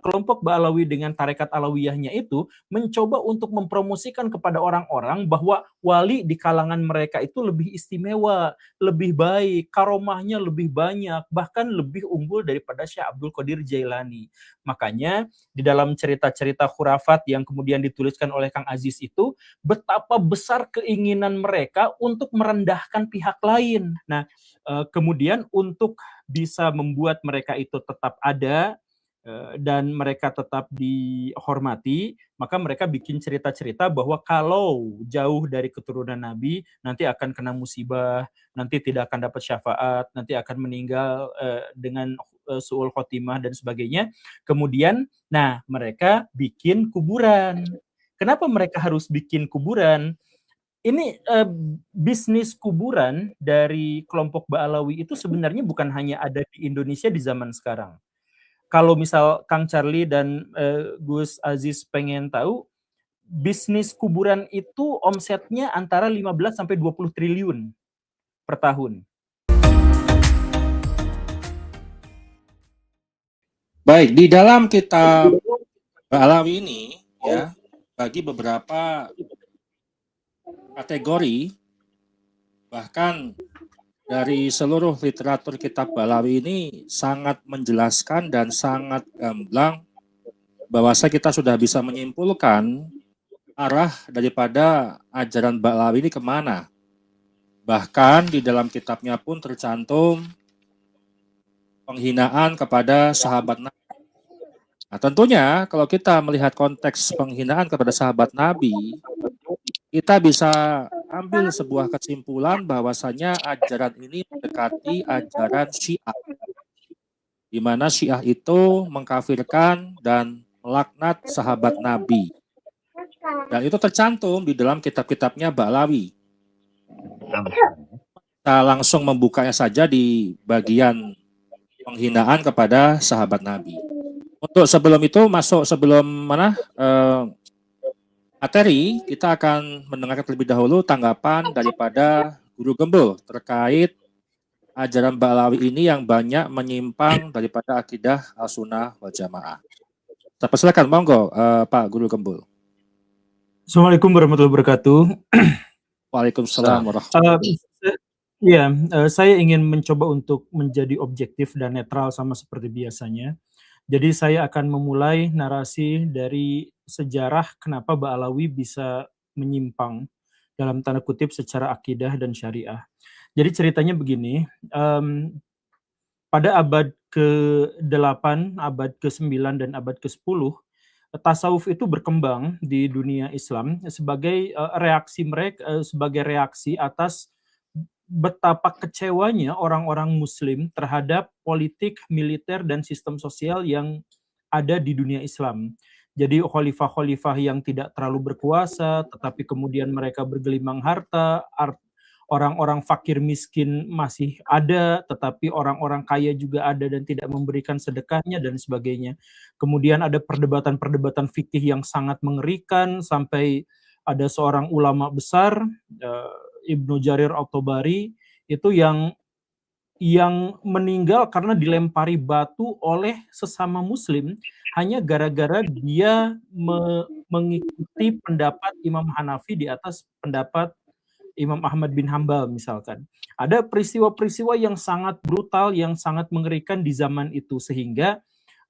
kelompok Ba'alawi dengan tarekat Alawiyahnya itu mencoba untuk mempromosikan kepada orang-orang bahwa wali di kalangan mereka itu lebih istimewa, lebih baik, karomahnya lebih banyak, bahkan lebih unggul daripada Syekh Abdul Qadir Jailani. Makanya di dalam cerita-cerita khurafat yang kemudian dituliskan oleh Kang Aziz itu, betapa besar keinginan mereka untuk merendahkan pihak lain. Nah, kemudian untuk bisa membuat mereka itu tetap ada, dan mereka tetap dihormati, maka mereka bikin cerita-cerita bahwa kalau jauh dari keturunan Nabi, nanti akan kena musibah, nanti tidak akan dapat syafaat, nanti akan meninggal dengan su'ul khotimah dan sebagainya. Kemudian, nah mereka bikin kuburan. Kenapa mereka harus bikin kuburan? Ini bisnis kuburan dari kelompok Ba'alawi itu sebenarnya bukan hanya ada di Indonesia di zaman sekarang. Kalau misal Kang Charlie dan Gus Aziz pengen tahu, bisnis kuburan itu omsetnya antara 15 sampai 20 triliun per tahun. Baik, di dalam kitab Ba'alawi ini ya, bagi beberapa kategori, bahkan dari seluruh literatur kitab Ba'alawi ini sangat menjelaskan dan sangat gamblang bahwa kita sudah bisa menyimpulkan arah daripada ajaran Ba'alawi ini kemana. Bahkan di dalam kitabnya pun tercantum penghinaan kepada sahabat Nabi. Nah, tentunya kalau kita melihat konteks penghinaan kepada sahabat Nabi, kita bisa ambil sebuah kesimpulan bahwasanya ajaran ini mendekati ajaran Syiah, di mana Syiah itu mengkafirkan dan melaknat sahabat Nabi. Dan itu tercantum di dalam kitab-kitabnya Ba'alawi. Kita langsung membukanya saja di bagian penghinaan kepada sahabat Nabi. Untuk sebelum itu, sebelum materi, kita akan mendengarkan terlebih dahulu tanggapan daripada Guru Gembul terkait ajaran Ba'alawi ini yang banyak menyimpang daripada akidah Ahlussunnah wal Jamaah. Silakan, monggo Pak Guru Gembul. Assalamualaikum warahmatullahi wabarakatuh. Waalaikumsalam warahmatullahi wabarakatuh. Saya ingin mencoba untuk menjadi objektif dan netral sama seperti biasanya. Jadi saya akan memulai narasi dari sejarah kenapa Ba'alawi bisa menyimpang dalam tanda kutip secara akidah dan syariah. Jadi ceritanya begini, pada abad ke-8, abad ke-9, dan abad ke-10, tasawuf itu berkembang di dunia Islam sebagai sebagai reaksi atas betapa kecewanya orang-orang Muslim terhadap politik, militer, dan sistem sosial yang ada di dunia Islam. Jadi khalifah-khalifah yang tidak terlalu berkuasa, tetapi kemudian mereka bergelimang harta, orang-orang fakir miskin masih ada, tetapi orang-orang kaya juga ada dan tidak memberikan sedekahnya dan sebagainya. Kemudian ada perdebatan-perdebatan fikih yang sangat mengerikan, sampai ada seorang ulama besar, Ibnu Jarir At-Tabari, itu yang meninggal karena dilempari batu oleh sesama muslim hanya gara-gara dia mengikuti pendapat Imam Hanafi di atas pendapat Imam Ahmad bin Hambal misalkan. Ada peristiwa-peristiwa yang sangat brutal, yang sangat mengerikan di zaman itu, sehingga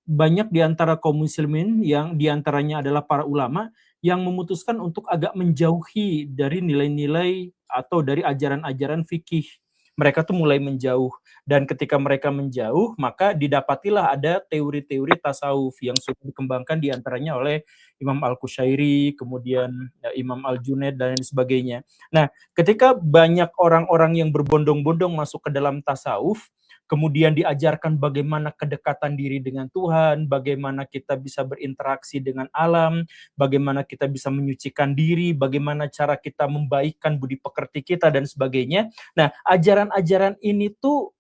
banyak di antara kaum muslimin yang diantaranya adalah para ulama yang memutuskan untuk agak menjauhi dari nilai-nilai atau dari ajaran-ajaran fikih. Mereka tuh mulai menjauh, dan ketika mereka menjauh, maka didapatilah ada teori-teori tasawuf yang sudah dikembangkan diantaranya oleh Imam Al-Qushairi, kemudian Imam Al-Junaid, dan lain sebagainya. Nah, ketika banyak orang-orang yang berbondong-bondong masuk ke dalam tasawuf, kemudian diajarkan bagaimana kedekatan diri dengan Tuhan, bagaimana kita bisa berinteraksi dengan alam, bagaimana kita bisa menyucikan diri, bagaimana cara kita membaikkan budi pekerti kita, dan sebagainya. Nah, ajaran-ajaran ini tuh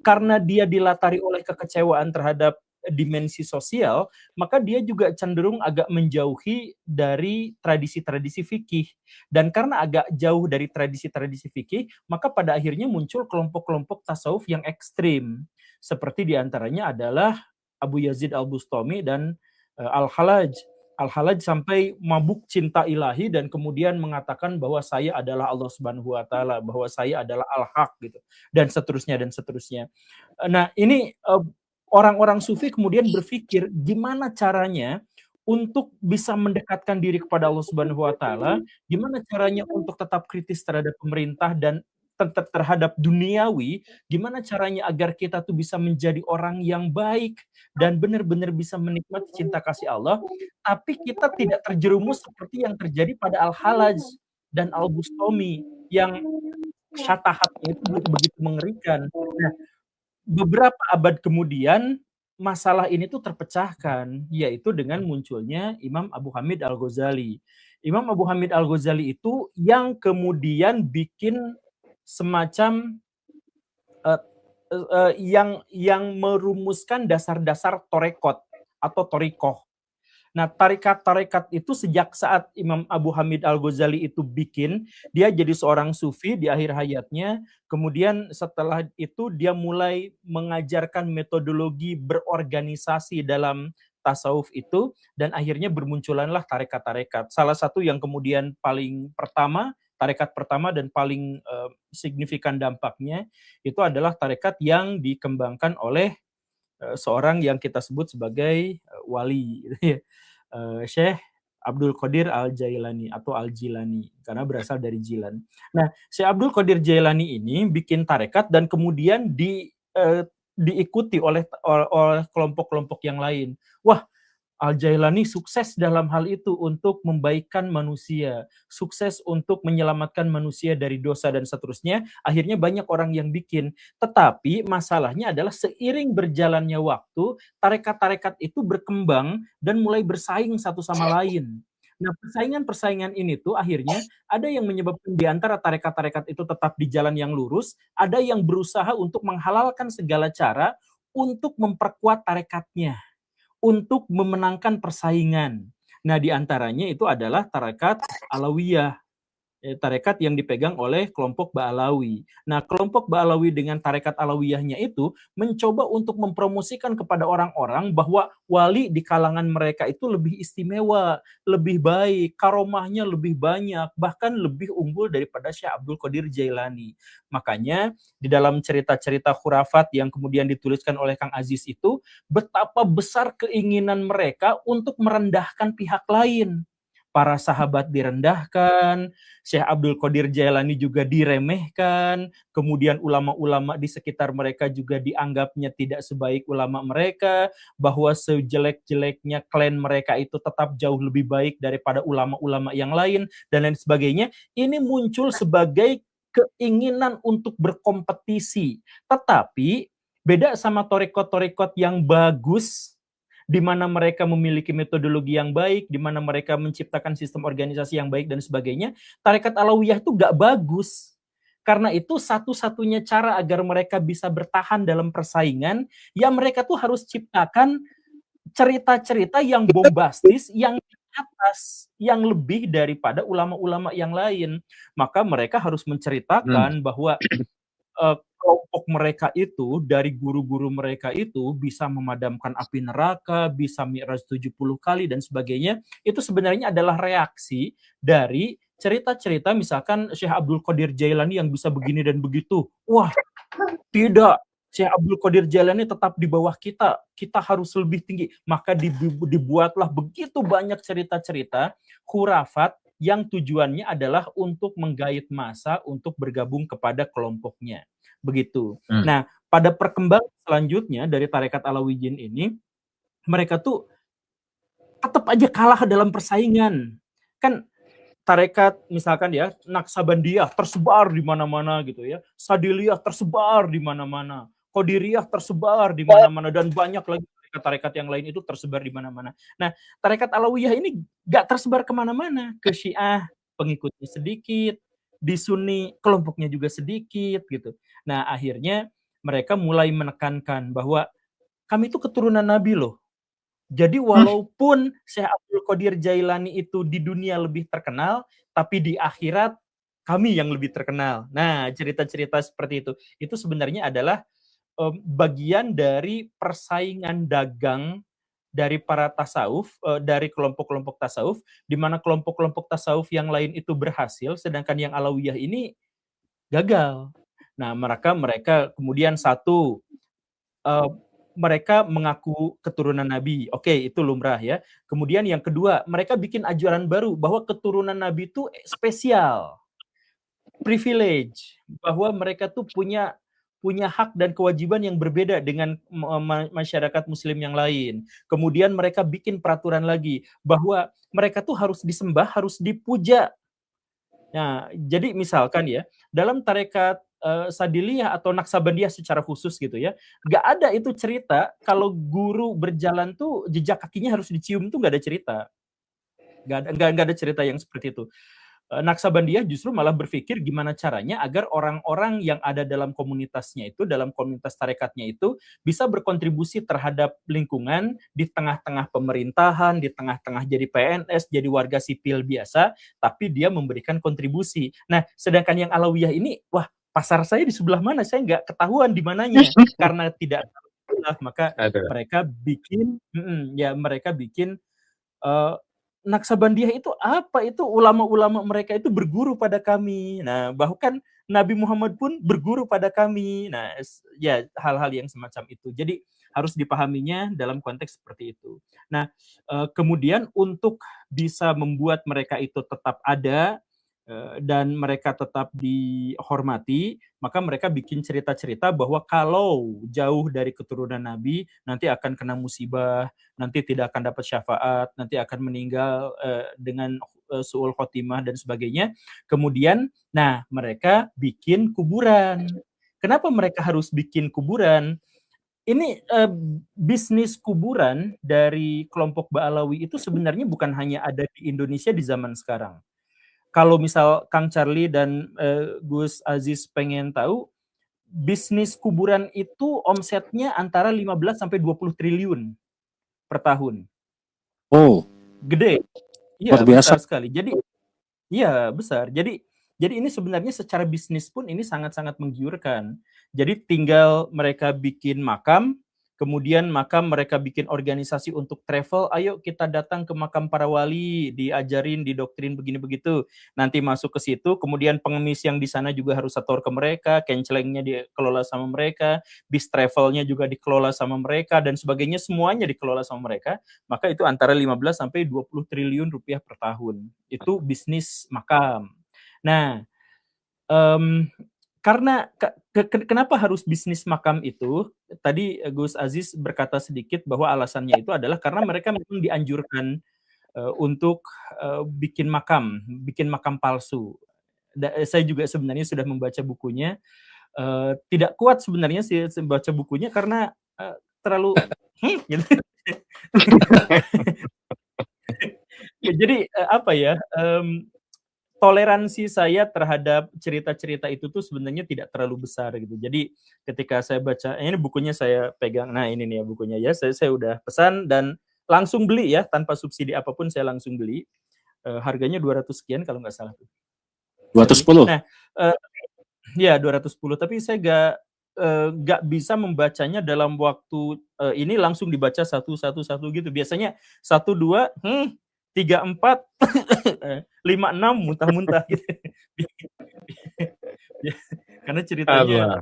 karena dia dilatari oleh kekecewaan terhadap dimensi sosial, maka dia juga cenderung agak menjauhi dari tradisi-tradisi fikih. Dan karena agak jauh dari tradisi-tradisi fikih, maka pada akhirnya muncul kelompok-kelompok tasawuf yang ekstrim. Seperti diantaranya adalah Abu Yazid Al-Bustami dan Al-Halaj sampai mabuk cinta ilahi dan kemudian mengatakan bahwa saya adalah Allah Subhanahu wa taala, bahwa saya adalah Al-Haq gitu dan seterusnya dan seterusnya. Nah, ini orang-orang sufi kemudian berpikir gimana caranya untuk bisa mendekatkan diri kepada Allah Subhanahu wa taala, gimana caranya untuk tetap kritis terhadap pemerintah dan tetap terhadap duniawi, gimana caranya agar kita tuh bisa menjadi orang yang baik dan benar-benar bisa menikmati cinta kasih Allah, tapi kita tidak terjerumus seperti yang terjadi pada Al-Halaj dan Al-Bustami yang syatahatnya itu begitu mengerikan. Nah, beberapa abad kemudian masalah ini tuh terpecahkan, yaitu dengan munculnya Imam Abu Hamid Al-Ghazali. Imam Abu Hamid Al-Ghazali itu yang kemudian bikin semacam yang merumuskan dasar-dasar torekot atau torikoh. Nah, tarekat-tarekat itu sejak saat Imam Abu Hamid Al-Ghazali itu bikin, dia jadi seorang sufi di akhir hayatnya, kemudian setelah itu dia mulai mengajarkan metodologi berorganisasi dalam tasawuf itu, dan akhirnya bermunculanlah tarekat-tarekat. Salah satu yang kemudian paling pertama, tarekat pertama dan paling signifikan dampaknya, itu adalah tarekat yang dikembangkan oleh seorang yang kita sebut sebagai wali, Syekh Abdul Qadir Al-Jailani atau Al-Jilani, karena berasal dari Jilan. Nah, Syekh Abdul Qadir Jailani ini bikin tarekat dan kemudian diikuti oleh kelompok-kelompok yang lain. Wah, Al-Jailani sukses dalam hal itu untuk membaikkan manusia, sukses untuk menyelamatkan manusia dari dosa dan seterusnya. Akhirnya banyak orang yang bikin. Tetapi masalahnya adalah seiring berjalannya waktu, tarekat-tarekat itu berkembang dan mulai bersaing satu sama lain. Nah, persaingan-persaingan ini tuh akhirnya ada yang menyebabkan di antara tarekat-tarekat itu tetap di jalan yang lurus, ada yang berusaha untuk menghalalkan segala cara untuk memperkuat tarekatnya, untuk memenangkan persaingan. Nah, di antaranya itu adalah tarekat Alawiyah, tarekat yang dipegang oleh kelompok Ba'alawi. Nah, kelompok Ba'alawi dengan tarekat Alawiyahnya itu mencoba untuk mempromosikan kepada orang-orang bahwa wali di kalangan mereka itu lebih istimewa, lebih baik, karomahnya lebih banyak, bahkan lebih unggul daripada Syekh Abdul Qadir Jailani. Makanya di dalam cerita-cerita khurafat yang kemudian dituliskan oleh Kang Aziz itu, betapa besar keinginan mereka untuk merendahkan pihak lain. Para sahabat direndahkan, Syekh Abdul Qadir Jailani juga diremehkan, kemudian ulama-ulama di sekitar mereka juga dianggapnya tidak sebaik ulama mereka, bahwa sejelek-jeleknya klan mereka itu tetap jauh lebih baik daripada ulama-ulama yang lain, dan lain sebagainya. Ini muncul sebagai keinginan untuk berkompetisi. Tetapi beda sama torekot-torekot yang bagus, di mana mereka memiliki metodologi yang baik, di mana mereka menciptakan sistem organisasi yang baik dan sebagainya. Tarekat Alawiyah itu gak bagus. Karena itu satu-satunya cara agar mereka bisa bertahan dalam persaingan, ya mereka tuh harus ciptakan cerita-cerita yang bombastis, yang di atas, yang lebih daripada ulama-ulama yang lain. Maka mereka harus menceritakan bahwa kelompok mereka itu, dari guru-guru mereka itu bisa memadamkan api neraka, bisa mi'raj 70 kali dan sebagainya. Itu sebenarnya adalah reaksi dari cerita-cerita misalkan Syekh Abdul Qadir Jailani yang bisa begini dan begitu. Wah, tidak, Syekh Abdul Qadir Jailani tetap di bawah kita, kita harus lebih tinggi. Maka dibuatlah begitu banyak cerita-cerita khurafat yang tujuannya adalah untuk menggait massa untuk bergabung kepada kelompoknya. Begitu. Nah, pada perkembangan selanjutnya dari tarekat Alawiyyin ini, mereka tuh tetap aja kalah dalam persaingan. Kan tarekat misalkan ya, Naksabandiyah tersebar di mana-mana gitu ya, Sadiliyah tersebar di mana-mana, Qadiriyah tersebar di mana-mana, dan banyak lagi tarekat-tarekat yang lain itu tersebar di mana-mana. Nah, tarekat Alawiyah ini gak tersebar kemana-mana. Ke Syiah pengikutnya sedikit, di Sunni kelompoknya juga sedikit gitu. Nah, akhirnya mereka mulai menekankan bahwa kami itu keturunan Nabi loh. Jadi walaupun Syekh Abdul Qadir Jailani itu di dunia lebih terkenal, tapi di akhirat kami yang lebih terkenal. Nah, cerita-cerita seperti itu sebenarnya adalah bagian dari persaingan dagang dari para tasawuf, dari kelompok-kelompok tasawuf, di mana kelompok-kelompok tasawuf yang lain itu berhasil, sedangkan yang Alawiyah ini gagal. Nah, mereka kemudian satu, mereka mengaku keturunan Nabi. Oke, itu lumrah ya. Kemudian yang kedua, mereka bikin ajaran baru bahwa keturunan Nabi itu spesial, privilege, bahwa mereka tuh punya hak dan kewajiban yang berbeda dengan masyarakat muslim yang lain. Kemudian mereka bikin peraturan lagi bahwa mereka tuh harus disembah, harus dipuja. Nah, jadi misalkan ya, dalam tarekat Sadiliyah atau Naksabandiyah secara khusus gitu ya, nggak ada itu cerita kalau guru berjalan tuh jejak kakinya harus dicium, tuh nggak ada cerita. Nggak ada cerita yang seperti itu. Naksabandiyah justru malah berpikir gimana caranya agar orang-orang yang ada dalam komunitasnya itu, dalam komunitas tarekatnya itu, bisa berkontribusi terhadap lingkungan di tengah-tengah pemerintahan, di tengah-tengah jadi PNS, jadi warga sipil biasa, tapi dia memberikan kontribusi. Nah, sedangkan yang Alawiyah ini, wah, pasar saya di sebelah mana? Saya nggak ketahuan di mananya. Karena tidak maka mereka bikin, mereka bikin Naksabandiyah itu apa? Itu ulama-ulama mereka itu berguru pada kami. Nah, bahkan Nabi Muhammad pun berguru pada kami. Nah, ya hal-hal yang semacam itu. Jadi harus dipahaminya dalam konteks seperti itu. Nah, kemudian untuk bisa membuat mereka itu tetap ada dan mereka tetap dihormati, maka mereka bikin cerita-cerita bahwa kalau jauh dari keturunan Nabi, nanti akan kena musibah, nanti tidak akan dapat syafaat, nanti akan meninggal dengan su'ul khotimah dan sebagainya. Kemudian, nah mereka bikin kuburan. Kenapa mereka harus bikin kuburan? Ini bisnis kuburan dari kelompok Ba'alawi itu sebenarnya bukan hanya ada di Indonesia di zaman sekarang. Kalau misal Kang Charlie dan Gus Aziz pengen tahu, bisnis kuburan itu omsetnya antara 15 sampai 20 triliun per tahun. Oh. Gede. Iya, besar sekali. Jadi iya, besar. Jadi ini sebenarnya secara bisnis pun ini sangat-sangat menggiurkan. Jadi tinggal mereka bikin makam, kemudian makam mereka bikin organisasi untuk travel, ayo kita datang ke makam para wali, diajarin, didoktrin begini begitu. Nanti masuk ke situ, kemudian pengemis yang di sana juga harus setor ke mereka, kencelengnya dikelola sama mereka, bis travelnya juga dikelola sama mereka dan sebagainya, semuanya dikelola sama mereka. Maka itu antara 15 sampai 20 triliun rupiah per tahun. Itu bisnis makam. Nah, karena kenapa harus bisnis makam itu? Tadi Gus Aziz berkata sedikit bahwa alasannya itu adalah karena mereka memang dianjurkan untuk bikin makam palsu. Saya juga sebenarnya sudah membaca bukunya. Tidak kuat sebenarnya sih membaca bukunya karena terlalu gitu. Jadi apa ya? Toleransi saya terhadap cerita-cerita itu tuh sebenarnya tidak terlalu besar gitu. Jadi ketika saya baca, ini bukunya saya pegang. Nah, ini nih ya bukunya ya. Saya udah pesan dan langsung beli ya, tanpa subsidi apapun saya langsung beli. Harganya 200 sekian kalau nggak salah. 210. Nah, ya 210. Tapi saya nggak bisa membacanya dalam waktu ini langsung dibaca satu gitu. Biasanya 1, 2, 3, 4, 5, 6 muntah-muntah gitu. Karena ceritanya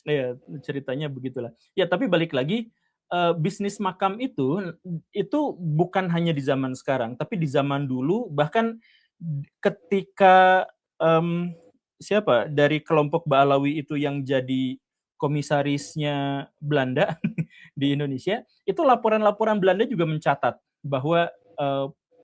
ya ceritanya begitulah. Ya tapi balik lagi bisnis makam itu bukan hanya di zaman sekarang, tapi di zaman dulu bahkan ketika siapa dari kelompok Ba'alawi itu yang jadi komisarisnya Belanda di Indonesia, itu laporan-laporan Belanda juga mencatat bahwa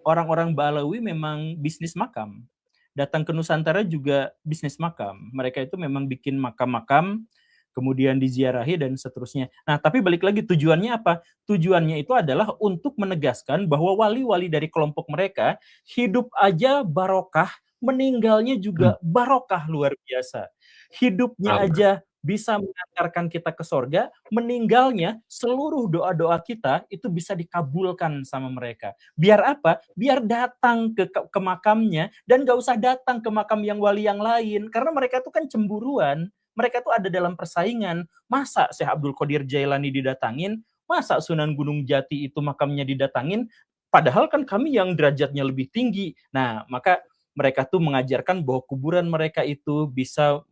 orang-orang Ba'alawi memang bisnis makam. Datang ke Nusantara juga bisnis makam. Mereka itu memang bikin makam-makam, kemudian diziarahi dan seterusnya. Nah, tapi balik lagi tujuannya apa? Tujuannya itu adalah untuk menegaskan bahwa wali-wali dari kelompok mereka hidup aja barokah, meninggalnya juga barokah luar biasa. Hidupnya aja bisa mengantarkan kita ke sorga, meninggalnya seluruh doa-doa kita itu bisa dikabulkan sama mereka. Biar apa? Biar datang ke makamnya dan gak usah datang ke makam yang wali yang lain. Karena mereka itu kan cemburuan. Mereka tuh ada dalam persaingan. Masa Syekh Abdul Qadir Jailani didatangin? masa Sunan Gunung Jati itu makamnya didatangin, padahal kan kami yang derajatnya lebih tinggi. Nah, maka mereka tuh mengajarkan bahwa kuburan mereka itu bisa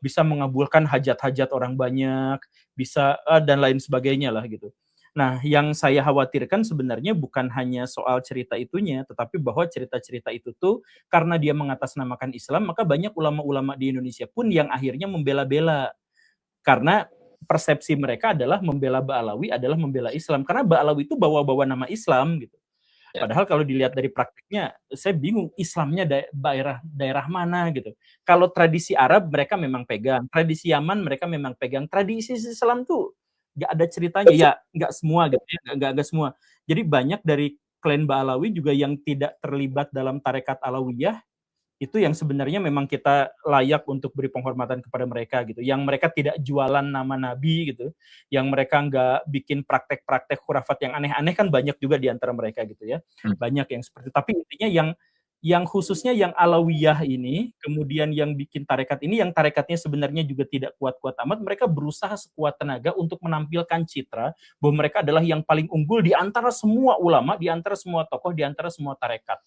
mengabulkan hajat-hajat orang banyak, bisa dan lain sebagainya lah gitu. Nah, yang saya khawatirkan sebenarnya bukan hanya soal cerita itunya, tetapi bahwa cerita-cerita itu tuh karena dia mengatasnamakan Islam, maka banyak ulama-ulama di Indonesia pun yang akhirnya membela-bela. Karena persepsi mereka adalah membela Ba'alawi adalah membela Islam. Karena Ba'alawi itu bawa-bawa nama Islam gitu. Padahal kalau dilihat dari praktiknya, saya bingung Islamnya daerah mana gitu. Kalau tradisi Arab mereka memang pegang, tradisi Yaman mereka memang pegang, tradisi Islam tuh nggak ada ceritanya. Ya nggak semua gitu ya, nggak semua. Jadi banyak dari klan Ba'alawi juga yang tidak terlibat dalam tarekat Alawiyah, itu yang sebenarnya memang kita layak untuk beri penghormatan kepada mereka gitu. Yang mereka tidak jualan nama Nabi gitu, yang mereka nggak bikin praktek-praktek khurafat yang aneh-aneh, kan banyak juga di antara mereka gitu ya. Banyak yang seperti itu. Tapi intinya yang khususnya yang Alawiyah ini, kemudian yang bikin tarekat ini, yang tarekatnya sebenarnya juga tidak kuat-kuat amat, mereka berusaha sekuat tenaga untuk menampilkan citra bahwa mereka adalah yang paling unggul di antara semua ulama, di antara semua tokoh, di antara semua tarekat.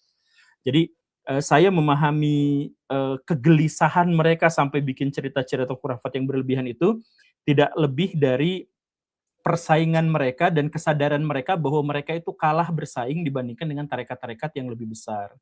Jadi saya memahami kegelisahan mereka sampai bikin cerita-cerita khurafat yang berlebihan itu tidak lebih dari persaingan mereka dan kesadaran mereka bahwa mereka itu kalah bersaing dibandingkan dengan tarekat-tarekat yang lebih besar.